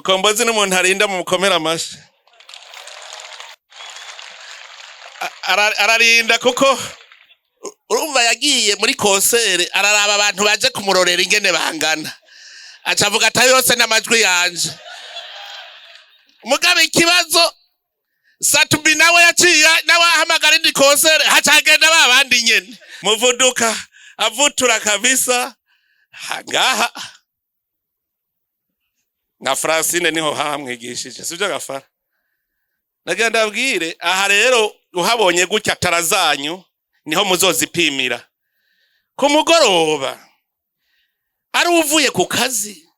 Mkombozi n'umuntu arinda mu mukomera amashi ararinda kuko urumva yagiye muri konsere araraba abantu baje kumurorera ingene bangana acavuga ati yose n'amajwi yanje mugabe ikibazo Satubi nawe yaciye nawe ahamagara indi konsere hacagenda babandi nyene muvuduka avutura kabisa ngaha na Francine niho hamwigishije sivyo gafara nagenda abwire aha rero uhabonye gutya tarazanyu niho muzozipimira ku mugoroba ari uvuye ku kazi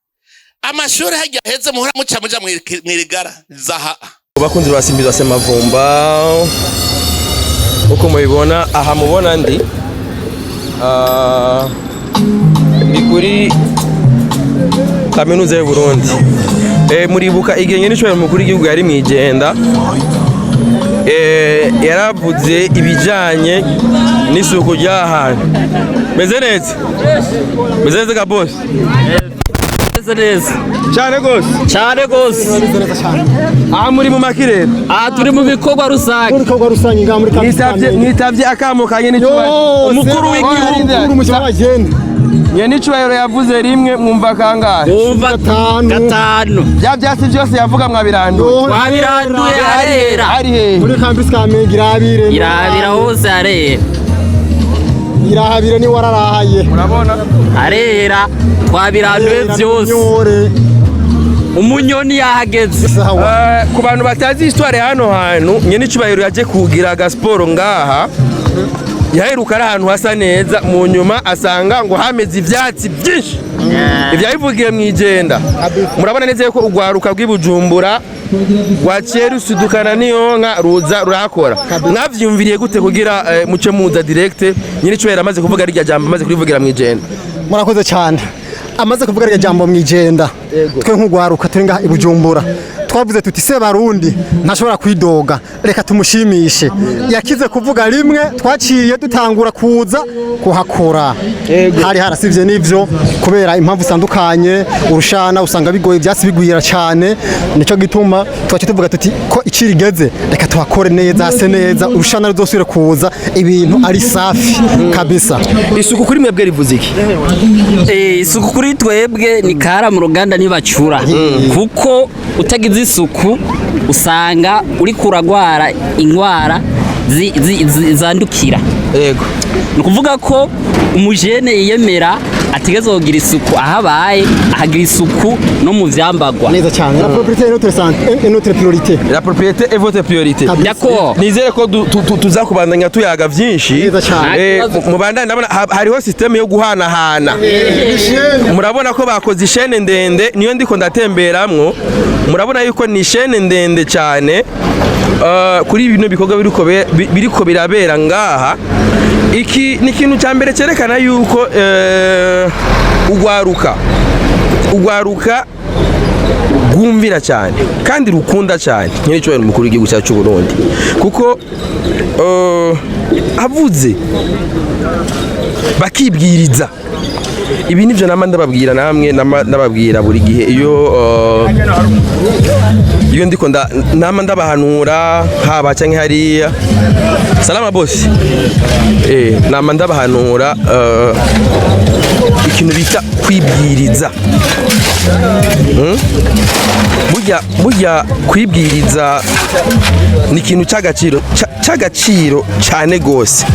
amashuri hajya heze muhora muca muja mwirigara zaha bakunzi basimbiza semavumba uko mubibona aha mubona ndi kuri kaminuza y'u Burundi muribuka igihe Nyenicubahiro Umukuru w'igihugu yari mwijenda yaravuze ibijanye n'isuku ry'ahantu meze neza ka boss neza cyane gose aha muri mu makirere aha turi mu bikorwa rusange ngaha muri kaminuza nitavye akamo ka Nyenicubahiro Umukuru w'igihugu Nyenicubahiro yavuze rimwe mwumva kangahe mwumva gatanu bya byasi byose yavuga mwabiranduye arera ari he muri campus KAMENGE irabira hose arera irahabire ni wararahaye urabona arera twabiranduye byose umunyoni yahageze ku bantu batazi histoire hano hantu Nyenicubahiro yaje kugira gasporo ngaha yaheruka ari ahantu hasa neza mu nyuma asanga ngo hameze ivyatsi byinshi ivyabivugiye mwijenda murabona neza yuko urwaruka rw'ibujumbura rwaciye rusudukana niyonka ruza rurakora mwavyumviriye gute kugira muce muza direct Nyenicubahiro amaze kuvuga rya jambo amaze kurivugira mwijenda murakoze cyane amaze kuvuga rya jambo mwijenda twe nk'urwaruka turi ngaha ibujumbura twavuze tuti se barundi ntashobora kwidoga reka tumushimishe yakize kuvuga rimwe twaciye dutangura kuza kuhakora hari harasivye nivyo kubera impamvu zitandukanye urushana usanga bigoye byasi bigwira cyane nico gituma twaciye tuvuga tuti ko icirigeze reka tuhakore neza hase neza urushana ruzosubire kuza ibintu ari safi kabisa isuku kuri mwebwe rivuze iki isuku kuri twebwe ni kara mu ruganda ntibacura kuko utagize isuku usanga uri kuragwara ingwara zandukira yego nukuvuga ko umujene yiyemera ategeze kugira isuku ahabaye ahagira isuku no mu vyambagwa neza cyane la propriété est notre santé et notre priorité la propriété est votre priorité d'accord nizere ko tuzakubandanya tuyaga vyinshi mubandanya ndabona hariho systeme yo guhanahana murabona ko bakoze ishene ndende niyo ndiko ndatemberamwo murabona yuko ni ishene ndende cyane kuri bino bikorwa biriko birabera ngaha iki ni ikintu cya mbere cyerekana yuko urwaruka rwumvira cyane kandi rukunda cyane Nyenicubahiro Umukuru w'igihugu cyacu cy'u Burundi kuko avuze bakibwiriza ibi nivyo nama ndababwira namwe ndababwira buri gihe iyo ndiko nama ndabahanura haba canke hariya salama boss nama ndabahanura ikintu bita kwibwiriza burya kwibwiriza ni ikintu cy'agaciro cyane gose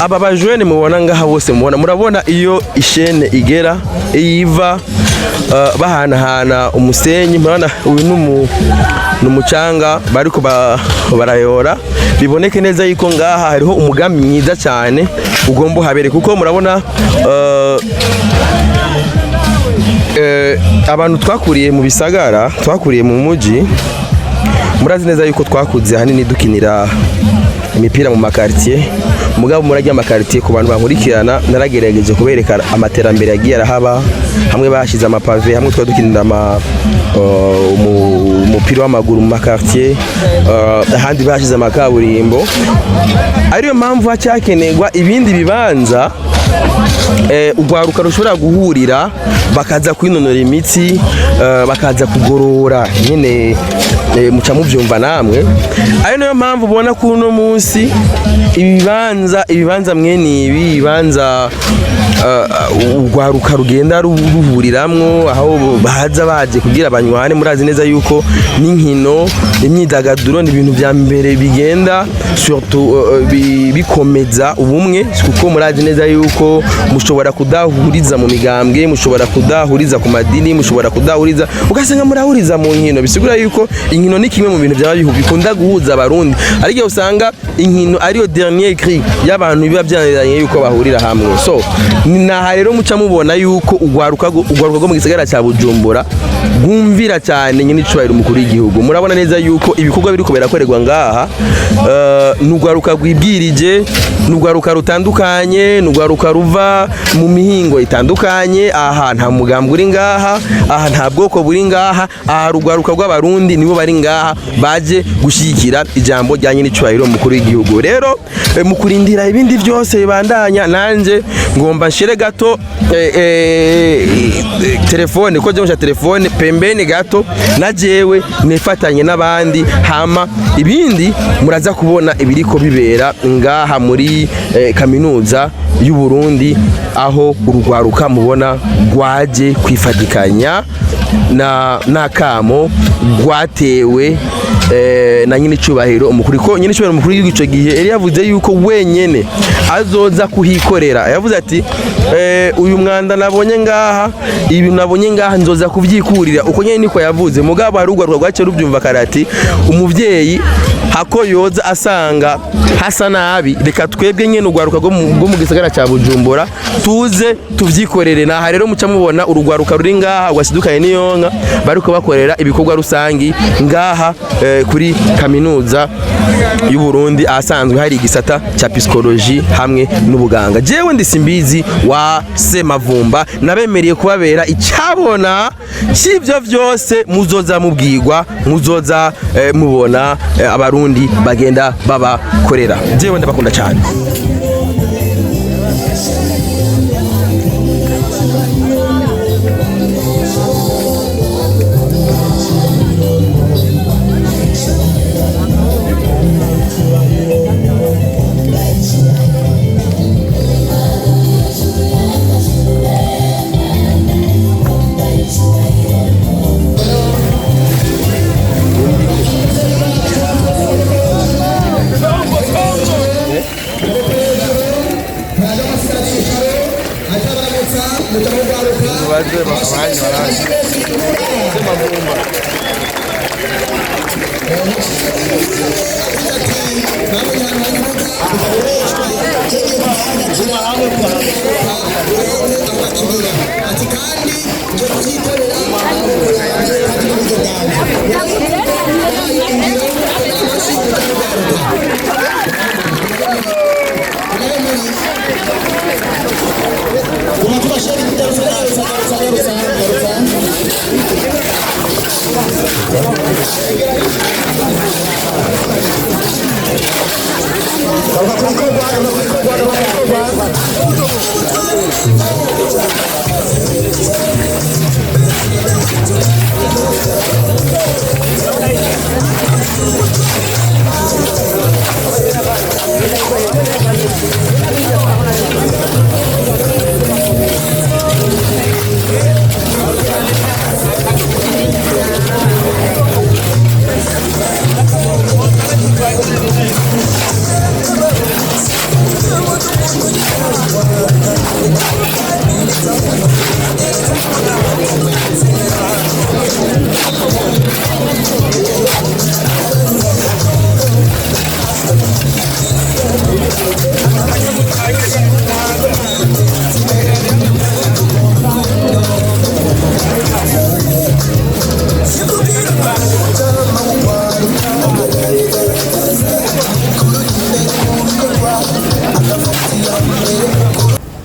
aba bajene mubona ngaha bose murabona iyo ishene igera iva bahanahana umusenyi murabona uyu n'umucanga bariko barayora biboneke neza yuko ngaha hariho umugambi mwiza cyane ugomba habere kuko murabona abantu twakuriye mu bisagara twakuriye mu muji murazi neza yuko twakuze hanini dukinira imipira mu makartier mugabo murajya amakartier ku bantu bankurikirana naragerageje kubereka amaterambere yagiye arahaba hamwe bashize amapave hamwe twadukinira umupira w'amaguru mu makartier ahandi bashize amakaburimbo ariyo mpamvu hacyakenerwa ibindi bibanza urwaruka rushobora guhurira bakaza kwinonora imitsi, bakaza kugorora nyine muca muvyumva namwe. Ari nayo mpamvu ubona ko uno munsi ibibanza mwene ibibanza urwaruka rugenda ruhuriramwo aho baza baje kugira abanywane. Murazi neza yuko n'inkino imyidagaduro ni ibintu vya mbere bigenda surtout bikomeza ubumwe, kuko murazi neza yuko mushobora kudahuriza mu migambwe, mushobora kudahuriza ku madini, mushobora kudahuriza ugasanga murahuriza mu nkino. Bisigura yuko inkino ni kimwe mu bintu byaba bikunda guhuza abarundi, ariko usanga inkino ariyo dernier cri y'abantu biba byaniranye yuko bahurira hamwe. So naha rero muca mubona yuko urwaruka rwo mu gisagara cya Bujumbura gwumvira cyane Nyenicubahiro Umukuru w'igihugu. Murabona neza yuko ibikorwa biri kubera korerwa ngaha n'urwaruka rwibwirije, n'urwaruka rutandukanye, n'urwaruka ruva mu mihingo itandukanye. Aha nta mugambwe uri ngaha, aha nta bwoko buri ngaha, aha urwaruka rw'abarundi nibo bari ngaha baje gushikira ijambo rya Nyenicubahiro Umukuru w'igihugu. Rero mu kurindira ibindi byose bibandanya, nanje ngomba nshire gato telefone ko jya telefone pembeni gato najewe nifatanye n'abandi, hama ibindi muraza kubona ibiriko bibera ngaha muri kaminuza y'u Burundi, aho urwaruka mubona rwaje kwifadikanya na kamo rwatewe na Nyenicubahiro Umukuru. Ko Nyenicubahiro Umukuru y'igico gihe yari yavuze yuko wenyene azoza kuhikorera. Yavuze ati uyu mwanda nabonye ngaha, ibi nabonye ngaha nzoza kuvyikurira. Uko nyene niko yavuze. Mugabo hari urwaruka rwace rubyumva karati umuvyeyi hako yoza asanga hasa nabi, reka twebwe nyene urwaruka rwo mu gisagara cya Bujumbura tuze tuvyikorere. Naha rero muca mubona urugwaruka ruri ngaha rwasidukanye n'iyonka bariko bakorera ibikorwa rusangi ngaha kuri kaminuza y'u Burundi, ahasanzwe hari igisata cya psychologie hamwe n'ubuganga. Jewe ndi Simbizi wa Semavumba, nabemereye kubabera icyabona cy'ibyo byose muzoza mubwirwa, muzoza mubona abarundi bagenda babakorera. Jewe ndabakunda cyane.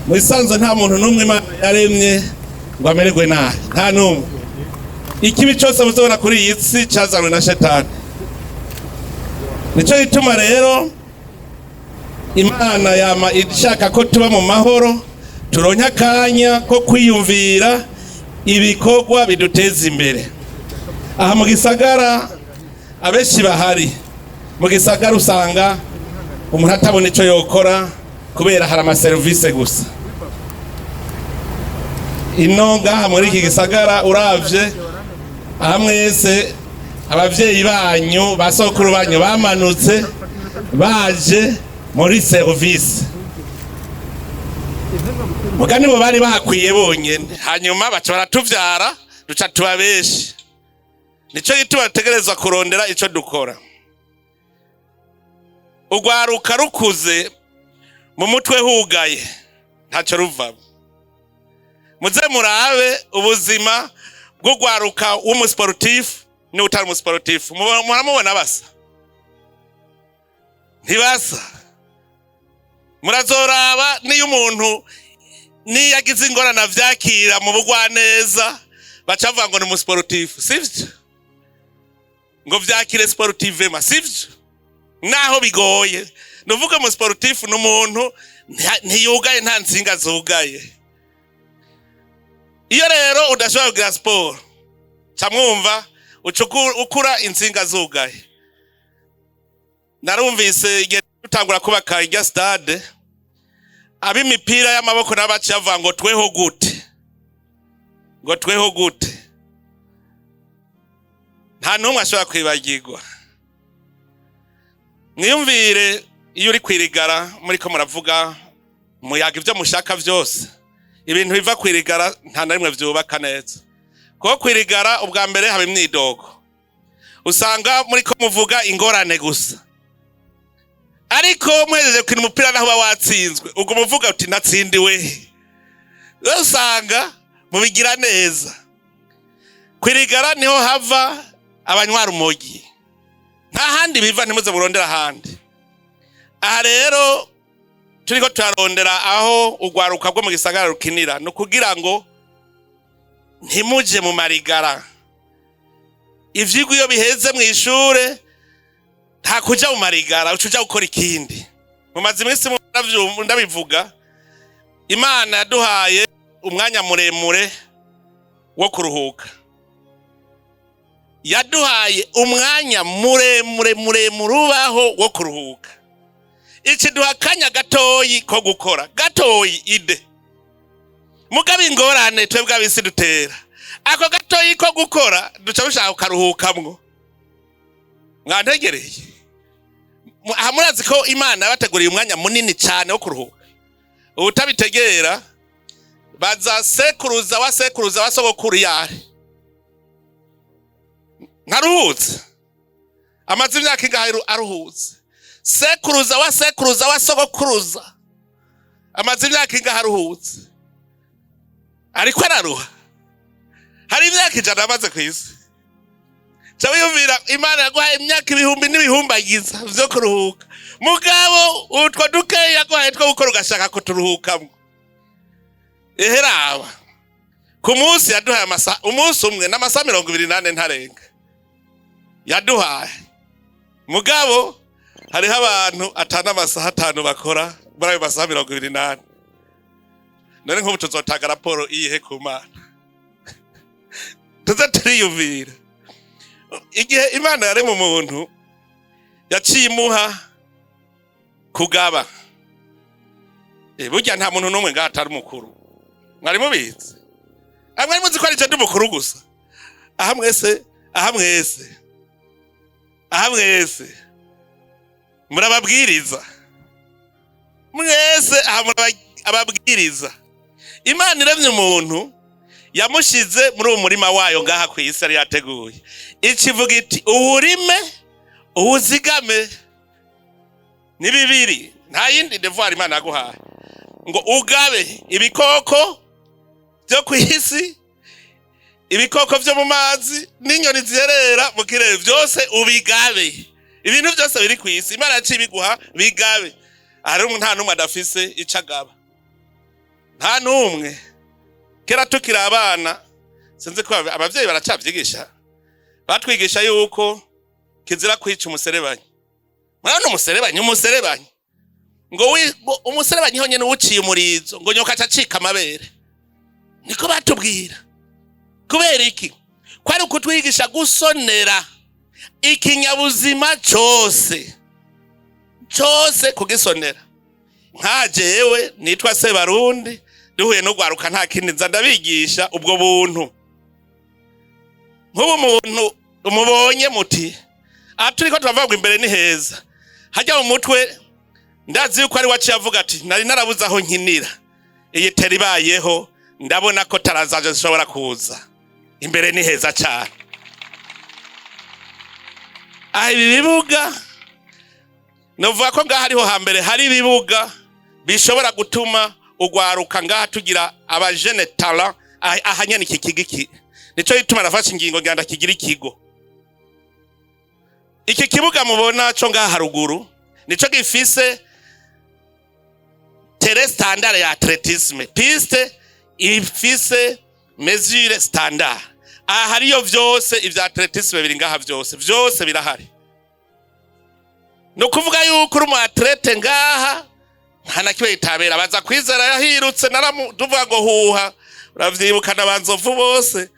Musanze nta muntu numwe yaremye ngo amererwe nabi, nta numwe. Ikibi cyose muzobona kuri iyi si cyazanwe na shetani. Nico gituma rero Imana yama ishaka ko tuba mu mahoro, turonke akanya ko kwiyumvira ibikorwa biduteza imbere. Aha mu gisagara abenshi bahari, mu gisagara usanga umuntu atabona icyo yokora kubera hari amaserivisi gusa. Ino ngaha muri iki gisagara uravye aha mwese abavyeyi banyu basokuru banyu bamanutse baje muri service, mugani bo bari bahakwiye bonyene, hanyuma baca baratuvyara duca tuba benshi. Nico gituma dutegerezwa kurondera ico dukora. Urwaruka rukuze mu mutwe hugaye ntaco ruvamo. Muze murabe ubuzima bw'urwaruka w'umusportif n'utari umusportif, muramubona basa? Ntibasa. Murazoraba niyo umuntu niyagize ingorane vyakira mu bugwaneza bacavuga ngo ni umusportif, sivyo? Ngo vyakire sportivement, sivyo? Naho bigoye nuvuga mu sportif n'umuntu ntiyugaye, nta nsinga zugaye. Iyo rero udashobora kugira sport camwumva ukura insinga zugaye. Narumvise igihe tutangura kubaka irya stade ab'imipira y'amaboko n'abaci bavuga ngo tweho gute, ngo tweho gute. Nta numwe ashobora kwibagirwa. Mwiyumvire iyo uri kwirigara muriko muravuga muyaga ivyo mushaka vyose, ibintu biva kwirigara nta na rimwe vyubaka neza. Kuko kwirigara ubwa mbere haba imyidogo, usanga muriko muvuga ingorane gusa, ariko muhejeje kwina umupira naho uba watsinzwe ubwo muvuga uti natsindiwe, usanga mubigira neza. Kwirigara niho hava abanywa rumogi, nta handi biva, ntimuze burondera ahandi. Aha rero turiko turarondera aho urwaruka bwo mu gisagara rukinira, no kugira ngo ntimuje mu marigara. Ivyigwa iyo biheze mu ishure nta kuja mu marigara, ucuja gukora ikindi. Mu mazi iminsi ndabivuga, Imana yaduhaye umwanya muremure wo kuruhuka, yaduhaye umwanya muremure ubaho wo kuruhuka. Iki duha kanya gatoyi ko gukora, gatoyi ide. Mugabe ingorane twebwe abisi dutera, ako gatoyi ko gukora duca dushaka kukaruhukamwo. Mwantegereye? Murazi ko Imana yabateguriye umwanya munini cyane wo kuruhuka. Utabitegera baza sekuruza wa sogokuru yari ntaruhutse, amaze imyaka ingahe aruhutse. Sekuruza wa sogokuruza amaze imyaka ingahe aruhutse, ariko araruha. Hari imyaka 100 amaze kwisi. Cyabiyumvira Imana yaguhaye imyaka ibihumbi n'ibihumbagiza vyo kuruhuka, mugabo utwo dukeya yaguhaye two gukora ugashaka kuturuhukamo. Eheraba ku munsi yaduhaye umunsi umwe n'amasaha 28 ntarenga yaduhaye, mugabo hariho abantu atana amasaha 5 bakora muri ayo masaha 28. None nk'ubu tuzotanga raporo iyihe ku Mana? Tuza turiyumvira igihe Imana yaremye umuntu yaciye imuha kugaba. Burya nta muntu n'umwe ngaha atari umukuru, mwari mubizi? Amwe muzi ko ari cyo ndumukuru gusa? Aha mwese murababwiriza, mwese ababwiriza. Imana iremye umuntu yamushize muri uwo murima wayo ngaha ku isi yari yateguye. Ikivuga iti uwurime uwuzigame. Ni bibiri, nta yindi devoir Imana yaguhaye ngo ugabe ibikoko byo ku isi, ibikoko byo mu mazi n'inyoni zerera mu kirere, byose ubigabe. Ibintu byose biri ku isi Imana yaciye biguha bigabe. Ari nta numwe adafise icagaba, nta numwe. Kera tukiri abana sinzi ko abavyeyi baracavyigisha, batwigisha yuko kizira kwica umuserebanyi. Mwana umuserebanyi ngo umusore banyihonye n'uciye umurizo ngo nyoka acika amabere. Niko batubwira. Kubera iki? Kwari kutwigisha gusonera ikinyabuzima cyose kugisonera. Nka jewe nitwa Sebarundi duhuye no gwaruka nta kindi nza ndabigisha ubwo buntu. Nk'ubu umuntu umubonye muti turiko turavuga ngo imbere ni heza, hajya mu mutwe ndazi yuko ari waciye avuga ati nari narabuze aho nkinira, iyi teri bayeho ndabona ko tarazaje zishobora kuza, imbere ni heza cyane. Ibi bibuga novuga ko ngaha hariho hambere hari ibibuga bishobora gutuma ugwaruka ngaha tugira abajene talent ahanyana iki kigiki. Nico gituma nafashe ingingo nganda kigira ikigo. Iki kibuga mubona cyo ngaha haruguru nico gifise terrain standard ya athletisme, piste ifise mesure standard. Hariyo vyose ivya athletisme biri ngaha, vyose birahari. No kuvuga yuko uri mu athlete ngaha hana kiwe itabera baza kwizera yahirutse tuvuga ngo huha. Uravyibuka nabanzovu bose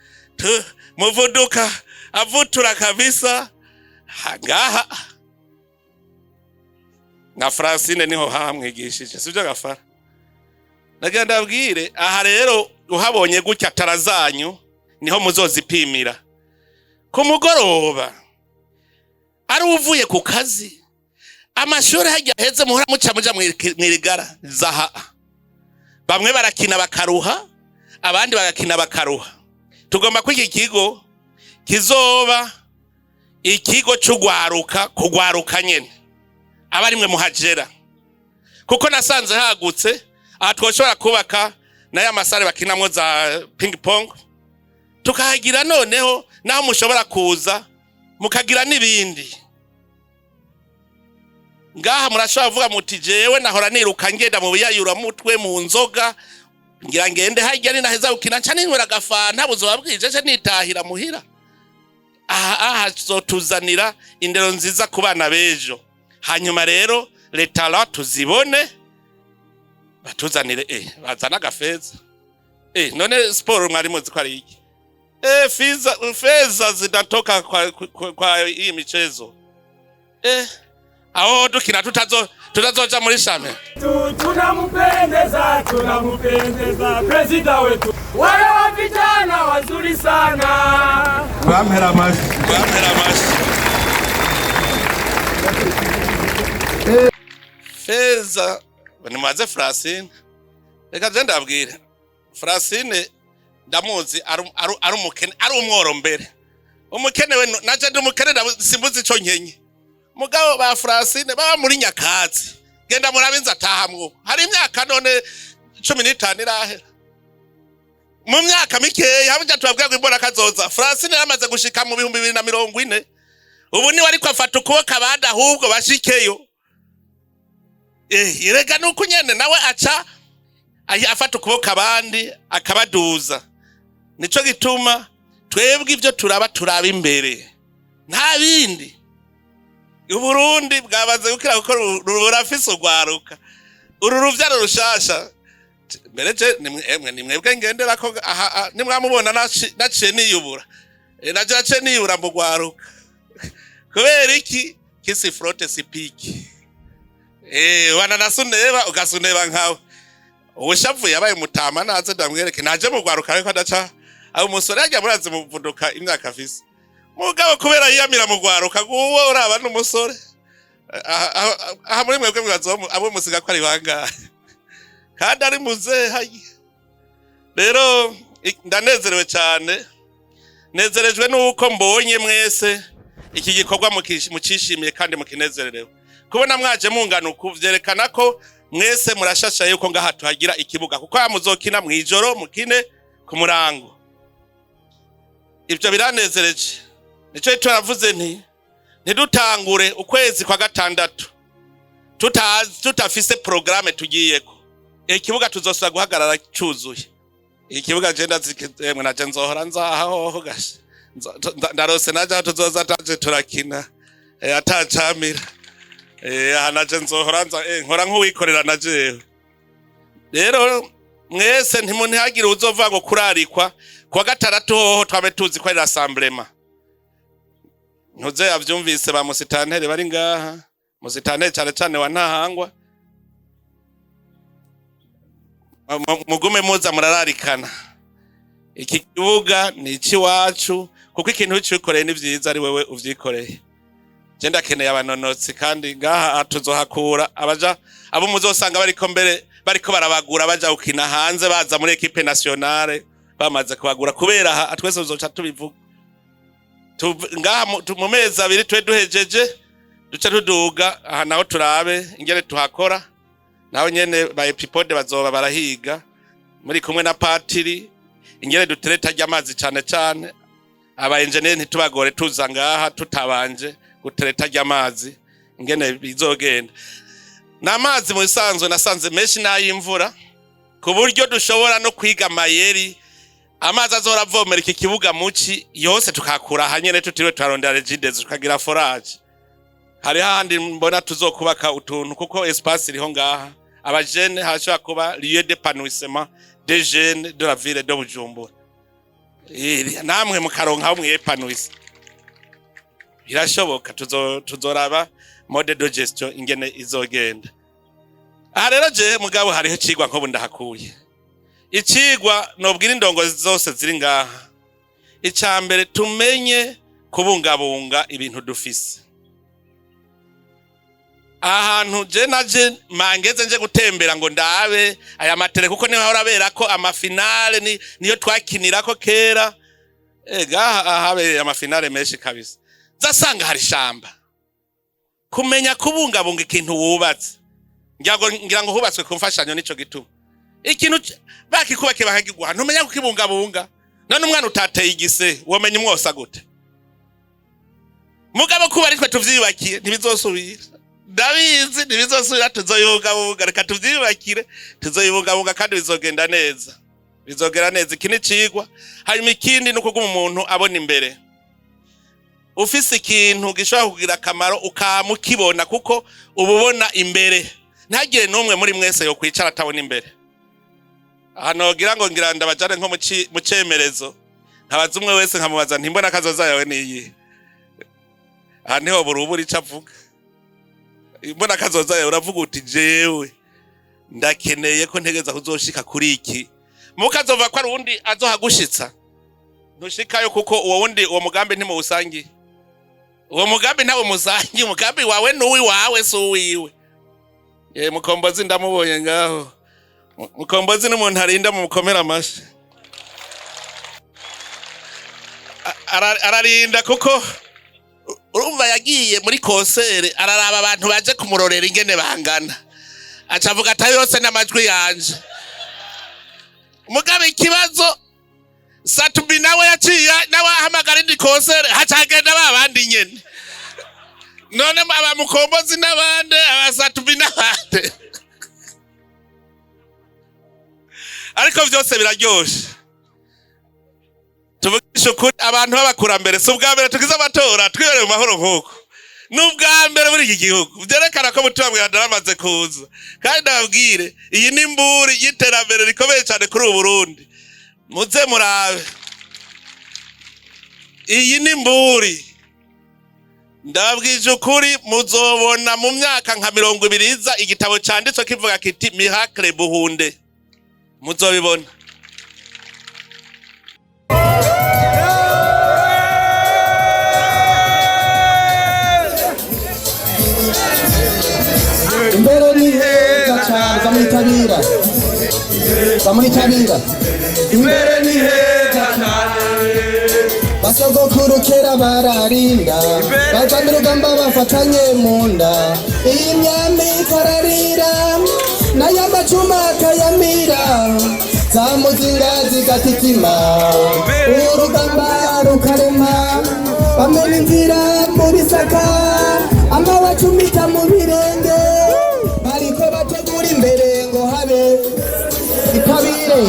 muvuduka avutura kabisa ngaha. Na Francine niho hamwigishije sivyo gafara. Nagenda abwire aha rero uhabonye gutya tarazanyu niho muzozipimira. Ku mugoroba ari uvuye ku kazi amashuri hajya heze muhora muca mwirigara zaha. Bamwe barakina bakaruha, abandi bagakina bakaruha. Tugomba ko iki kigo kizoba ikigo cy'ugwaruka kugwaruka nyene abari mwe muhagera, kuko nasanze hagutse twoshobora kubaka nayo amasare bakinamwo za ping pong, tukahagira noneho naho mushobora kuza mukagira n'ibindi. Ngaha murashobora kuvuga muti jewe nahora niruka ngenda mu biyayura mutwe mu nzoga, ngira ngende hajya ni naheza gukina cyane ninywera gafanta buzo bwije nitahira muhira. Aha zotuzanira indero nziza ku bana bejo. Hanyuma rero leta tuzibone batuzanire bazana gafeza. None sport mwari muzi ko ari iki? Feza zidatoka kwa hii michezo. Aho dukina tutazoja muri shame. Tunamupendeza president wetu. Wale wa vijana wazuri sana. Bamhera mashi. Feza banimaze Francine. Reka zenda abwire. Francine ndamuzi ari umukene, ari umworo mbere. Umukene we naje ndumukene simbuzi ico nkenye. Mugabo ba Francine baba muri Nyakatsi. Genda murabinza atahamwo. Hari imyaka none 15 irahera. Mu myaka mikeya habuje tubabwira ngo imbona kazoza. Francine yamaze gushika mu 2040. Ubu ni wari kwafata ukuboko abandi ahubwo bashikeyo. Irega nuko nyene nawe aca afata ukuboko abandi akabaduza. Nico gituma twebwe ivyo turaba imbere. Nta bindi. Uburundi bwabaze gukira gukora urafise ugwaruka. Uru ruvyaro rushasha. Mbereje ni mwebwe ngendera ko nimwamubona naciye niyubura. Najace niyubura mu gwaruka. Kubera iki kisi frote sipiki. Wana nasuneba ugasuneba nkawe. Ubushavu yabaye mutama naze ndamwereke naje mu gwaruka ariko adaca abo musore yajya murazi muvuduka imyaka afise. Mugabo kubera yiyamira mu gwaruka guwo uraba n'umusore. Aha muri mwebwe mwazo abo musiga ko ari banga. Kandi ari muze hayi. Rero ndanezerewe cyane. Nezerejwe nuko mbonye mwese iki gikorwa mukishimiye kandi mukinezererewe. Kubona mwaje mungana ukuvyerekana ko mwese murashasha yuko ngaha tuhagira ikibuga kuko muzokina mwijoro mukine ku murango. Ibyo biranezereje. Nico turavuze ntidutangure ukwezi kwa gatandatu tutafise programme tugiyeko. Ikibuga tuzosura guhagarara cyuzuye. Ikibuga genda zikemwe naje nzohora nzaho gashi. Ndarose naje tuzoza taje turakina atacamira. Hanaje nzohora nkora nk'uwikorera na jewe. Rero mwese ntimuntihagire uzova ngo kurarikwa kwa gatandatu hoho twabe tuzi ko ari rassemblement. Ntuze yavyumvise ba musitanteri bari ngaha, musitanteri cyane wa Ntahangwa. Mugume muza murararikana. Iki kibuga ni iki wacu kuko ikintu cyukoreye ni vyiza ari wewe uvyikoreye. Je ndakeneye abanonotsi kandi ngaha tuzohakura abaja abo muzosanga bariko barabagura baja ukina hanze baza muri equipe nationale bamaze kubagura kubera atwese uzoca tubivuga. Ngaha mu mezi abiri twe duhejeje duca tuduga aha naho turabe ingere tuhakora naho nyene ba epipode bazoba barahiga muri kumwe na patiri ingere dutereta ry'amazi cyane aba engineer ntitubagore tuza ngaha tutabanje gutereta ry'amazi ingene bizogenda n'amazi mu bisanzwe nasanze menshi n'ay'imvura ku buryo dushobora no kwiga mayeri amazi azoravomera iki kibuga muci yose tukakura hanyene tutiriwe turarondera regides tukagira forage hari handi mbona tuzokubaka utuntu kuko espace iriho ngaha abajene hashobora kuba lieu d'épanouissement des jeunes de la ville de Bujumbura namwe mukaronka aho mwepanouisse birashoboka tuzoraba mode de gestion ingene izogenda. Aha rero je mugabo hariho cigwa nko bundahakuye icigwa nobwira indongozi zose ziri ngaha icambere tumenye kubungabunga ibintu dufise. Ahantu je naje mangeze nje gutembera ngo ndabe aya matere kuko niho horabera ko amafinale niyo twakinirako kera gaha ahabe amafinale menshi kabisa zasanga hari shamba kumenya kubungabunga ikintu wubatse ngira ngo hubatswe kumfashanyo nico gituma ikintu bakikubake bakagigwa ntumenya kukibungabunga none umwana utateye igise womenya umwosa gute mugabo kuba ari twe tuvyubakiye ntibizosubira Davizi ntibizosubira tuzoyibungabunga reka tuvyubakire tuzoyibungabunga kandi bizogenda neza iki ni cigwa hanyuma ikindi nuko umuntu abona imbere ufise ikintu gishobora kugira akamaro ukamukibona kuko ububona imbere ntagire n'umwe muri mwese yo kwicara atabona imbere. Hano gira ngo ngira ndabajane nko mu cemerezo ntabaza umwe wese nkamubaza ntimbona kazoza yawe niyi aha niho buruburi icavuga imbona kazoza yawe uravuga uti jewe ndakeneye ko ntegeza kuzoshika kuri iki mukazova ko ari undi azohagushitsa ntushikayo kuko uwo mugambi ntimuwusangiye uwo mugambi ntawe musangiye umugambi wawe n'uwi wawe so wiwe Mkombozi ndamubonye ngaho Mkombozi n'umuntu arinda mu mukomera amashi ararinda kuko urumva yagiye muri konsere araraba abantu baje kumurorera ingene bangana acavuga ati yose n'amajwi yanje mugabe ikibazo Satubi nawe yaciye nawe ahamagara indi konsere hacagenda babandi nyene none aba Mkombozi n'abande abasatubi n'abande ariko vyose biraryoshe tuvugisha ukuri abantu b'abakurambere si ubwa mbere tugize amatora twibere mu mahoro nk'uko n'ubwa mbere muri iki gihugu vyerekana ko mutima mwanda bamaze kuza kandi ndababwire iyi ni imburi y'iterambere rikomeye cyane kuri Burundi muze murabe iyi ni imburi ndababwije ukuri muzobona mu myaka nka 20 iza igitabo cyanditswe kivuga kiti miracle buhunde muzobibona. Imbere ni heza cyane zamuritabira imbere ni heza cyane basogokuru kera bararinda bajana urugamba bafatanye mu nda iyi myami kararira nayo amacuma akayamira za muzinga zigatitima urugamba rukarema bamena inzira mu bisaka amabacumita mu birenge bariko bategura imbere ngo habe itabire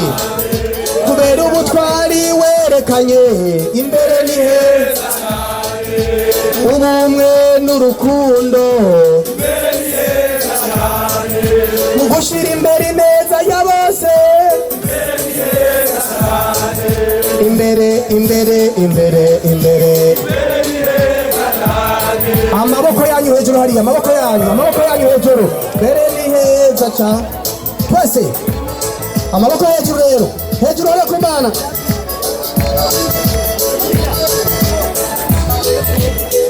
kubera ubutwari werekanye imbere ni heza ubumwe n'urukundo gushira imbere neza ya bose imbere imbere imbere imbere amaboko yanyu hejuru hariya amaboko yanyu hejuru mbere ni heza ca twese amaboko hejuru rero hejuru yo kumana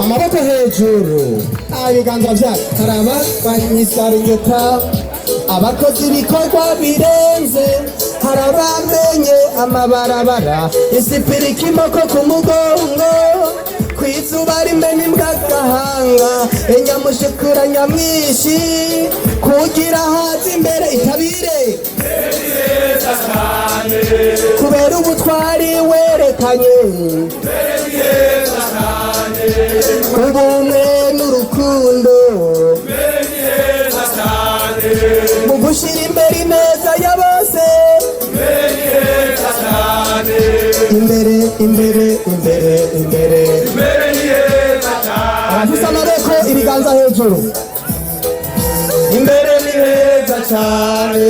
amaboko hejuru ibiganza vyacu karaba banyisaringeta abakozi ibikorwa birenze harabamenye amabarabara isipirika imoko ku mugongo kwizuba rimena imbwa gahanga inyamushikura nyamwishi kugira haza imbere itabire kubera ubutwari werekanye ubumwe n'urukundo mu gushira imbere ineza ya bose imbere imbere imbere imbere abafise amaboko ibiganza hejuru imbere ni heza cyane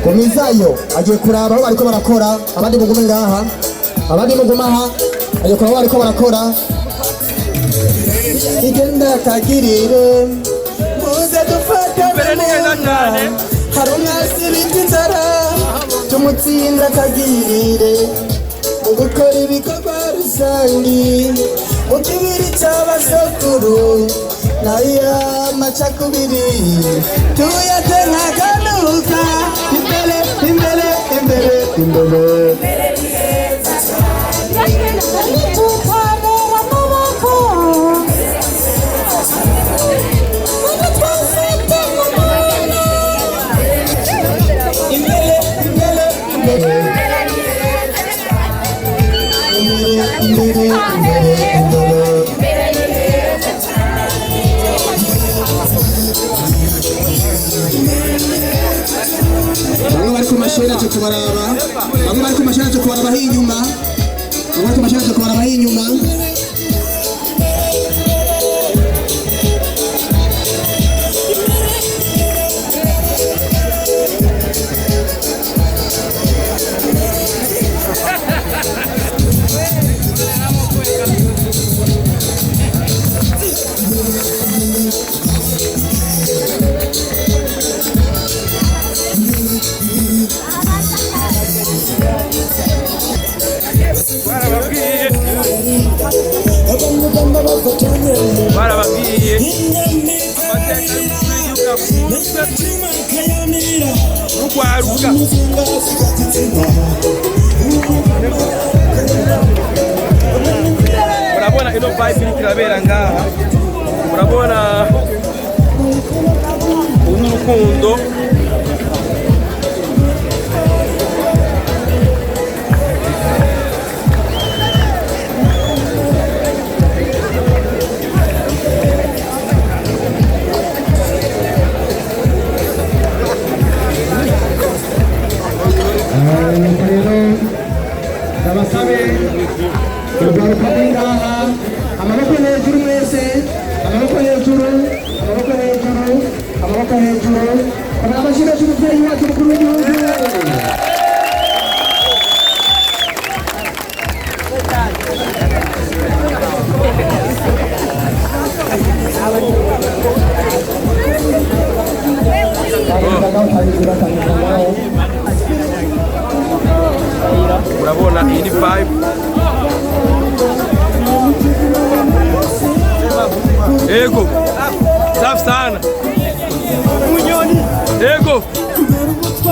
kumizayo agiye kuraba aho bariko barakora abandi mugume ngaha abandi muguma aha agiye kuraba aho bariko barakora igenda tagirire muze dufatane hari umwasi bita inzara tumutsinda tagirire mu gukora ibikorwa rusangi mu kibiri cy'abasokuru naya macakubiri tuyate nkaganuka imbere imbere imbere imbere bamwe bari ku mashuri cyo kubaraba bamwe bari ku mashuri cyo kubaraba hinyuma bamwe bari ku mashuri cyo kubaraba hinyuma barababwiye amateka y'urwaruka murabona ino vibe iriko irabera ngaha murabona urukundo abasabe urwaruka ngaha amaboko hejuru mwese amaboko hejuru amaboko hejuru amaboko hejuru abashira cy'umuvyeyi wacu mukuru w'igihugu urabona iyi ni vibe ego safi sana ego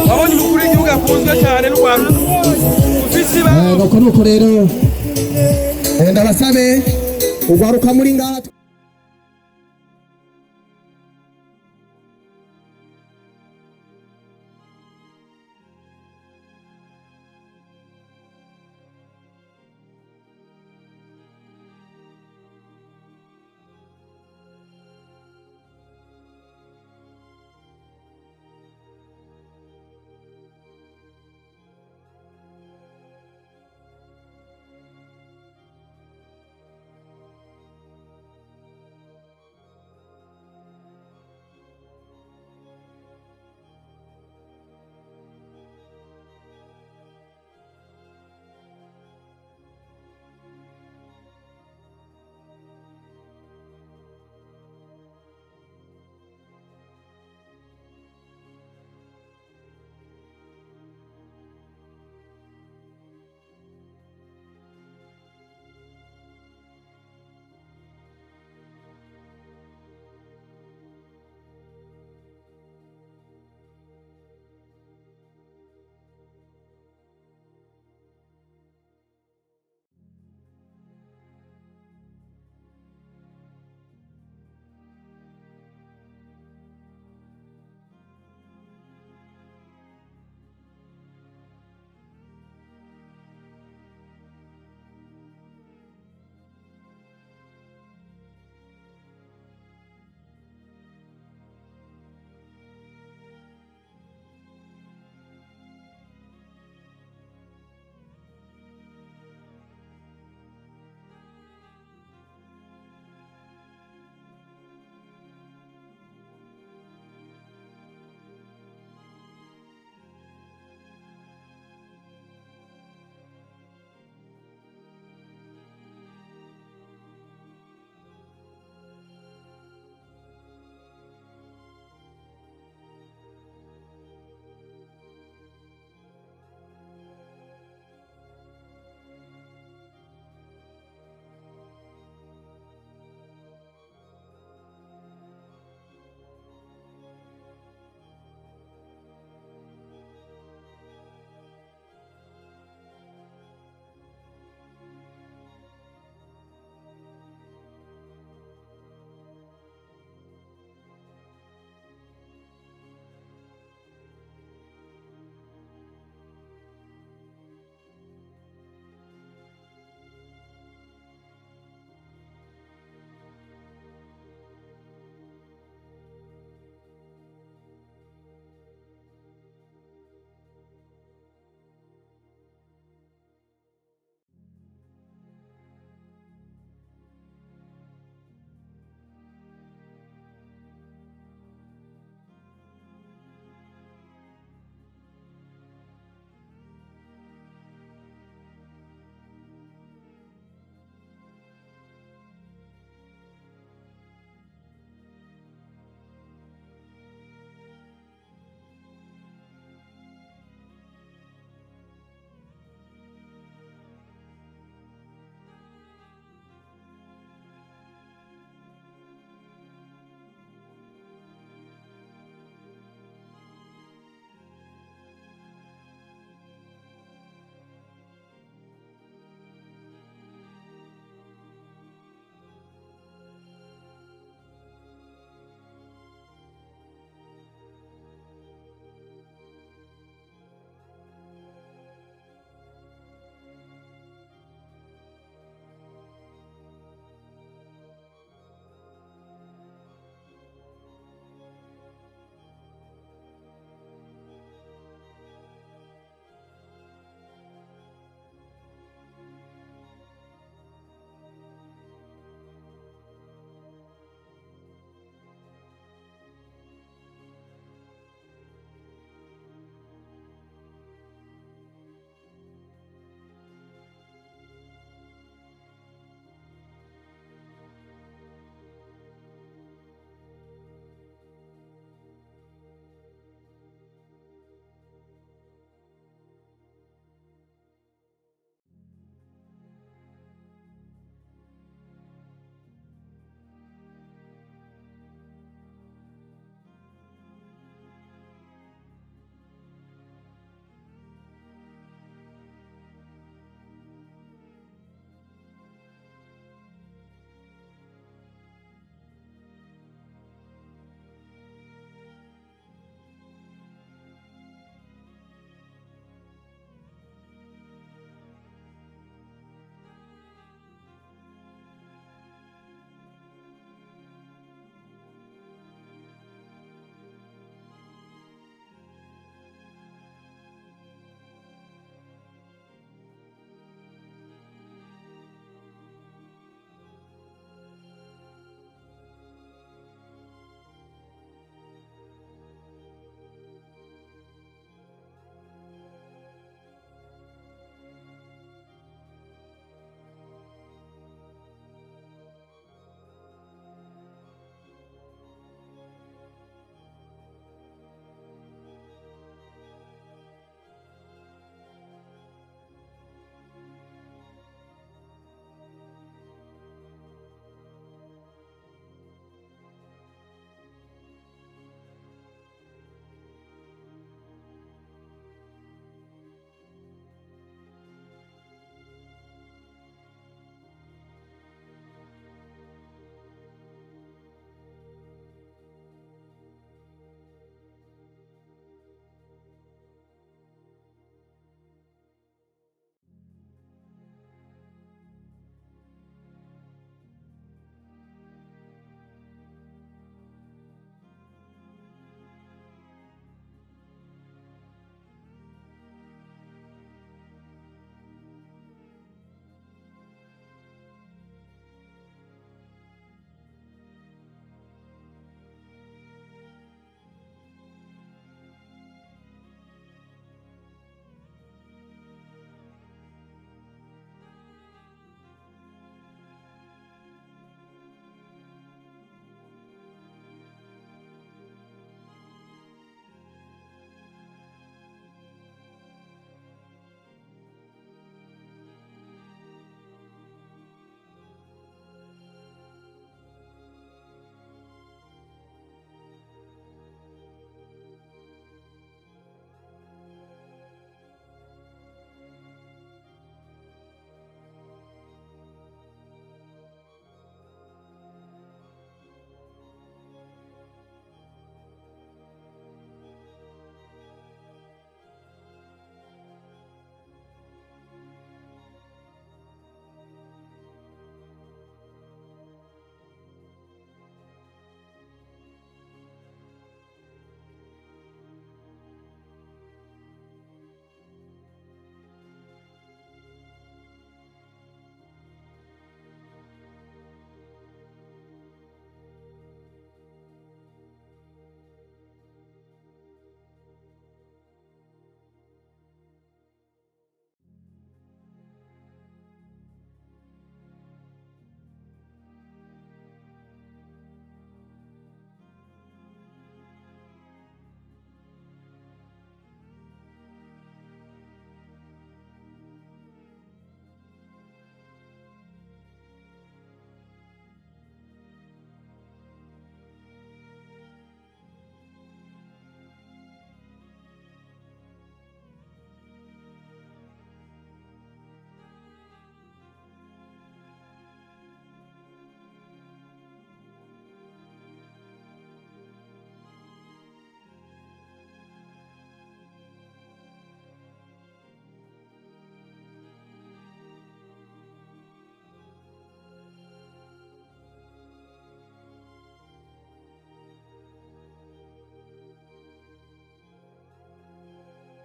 wabonye umukuru w'igihugu akunzwe cyane n'Urwanda Ufise nuko rero ndabasabe urwaruka muri ngaha